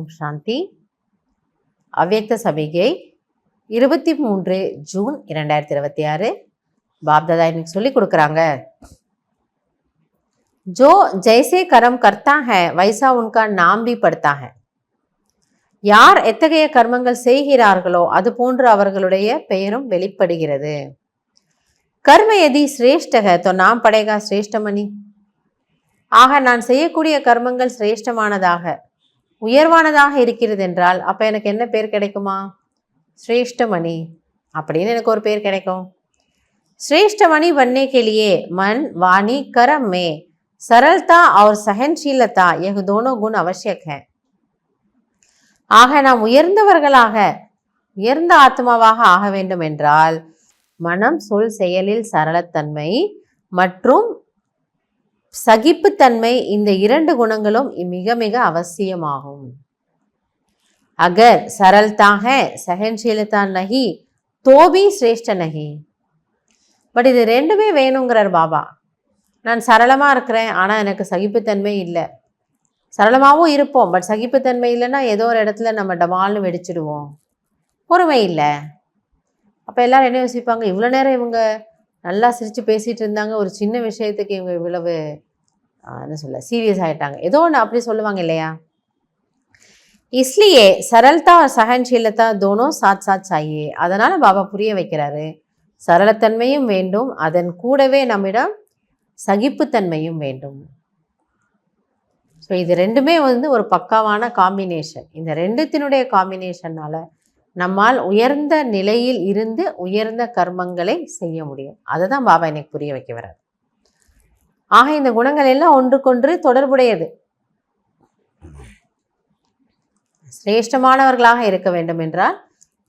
ஓம் சாந்தி. அவ்யக்த சபிகை 23 ஜூன் 2026. பாப்தாதா இன்னைக்கு சொல்லி கொடுக்குறாங்க. जो जैसे कर्म करता है वैसा उनका नाम भी पड़ता है. யார் எத்தகைய கர்மங்கள் செய்கிறார்களோ அது போன்று அவர்களுடைய பெயரும் வெளிப்படுகிறது. கர்ம எதி சிரேஷ்ட है तो नाम पड़ेगा श्रेष्ठमणि. ஆக நான் செய்யக்கூடிய கர்மங்கள் சிரேஷ்டமானதாக உயர்வானதாக இருக்கிறது என்றால் அப்ப எனக்கு என்ன பேர் கிடைக்குமா? श्रेष्ठमणि அப்படின்னு எனக்கு ஒரு பேர் கிடைக்கும். श्रेष्ठमणि बनने के लिए मन वाणी कर्म में सरलता और सहनशीलता यह दोनों गुण आवश्यक है. ஆக நாம் உயர்ந்தவர்களாக உயர்ந்த ஆத்மாவாக ஆக வேண்டும் என்றால் மனம் சொல் செயலில் சரளத்தன்மை மற்றும் சகிப்புத்தன்மை இந்த இரண்டு குணங்களும் மிக மிக அவசியமாகும். அகர் सरलता है सहनशीलता नहीं तो भी श्रेष्ठ नहीं. பட் இது ரெண்டுமே வேணுங்கிறார் பாபா. நான் சரளமாக இருக்கிறேன் ஆனால் எனக்கு சகிப்புத்தன்மை இல்லை. சரளமாகவும் இருப்போம், பட் சகிப்புத்தன்மை இல்லைன்னா ஏதோ ஒரு இடத்துல நம்ம டமால்னு வெடிச்சிடுவோம். பொறுமை இல்லை. அப்போ எல்லாரும் என்ன யோசிப்பாங்க, இவ்வளோ நேரம் இவங்க நல்லா சிரித்து பேசிகிட்டு இருந்தாங்க, ஒரு சின்ன விஷயத்துக்கு இவங்க இவ்வளவு என்ன சொல்ல சீரியஸ் ஆகிட்டாங்க, ஏதோ ஒன்று அப்படி சொல்லுவாங்க இல்லையா? इसलिए सरलता और सहनशीलता दोनों साथ साथ चाहिए. அதனால பாபா புரிய வைக்கிறாரு, சரளத்தன்மையும் வேண்டும், அதன் கூடவே நம்மிடம் சகிப்புத்தன்மையும் வேண்டும். ஸோ இது ரெண்டுமே ஒரு பக்காவான காம்பினேஷன். இந்த ரெண்டுத்தினுடைய காம்பினேஷனால் நம்மால் உயர்ந்த நிலையில் இருந்து உயர்ந்த கர்மங்களை செய்ய முடியும். அதை தான் பாபா எனக்கு புரிய வைக்க வர்றார். ஆக இந்த குணங்கள் எல்லாம் ஒன்றுக்கொன்று தொடர்புடையது. சிரேஷ்டமானவர்களாக இருக்க வேண்டும் என்றால்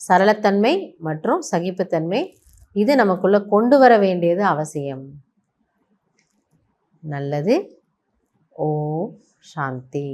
சரளத்தன்மை மற்றும் சகிப்புத்தன்மை இது நமக்குள்ள கொண்டு வர வேண்டியது அவசியம். நல்லது. ஓம் சாந்தி.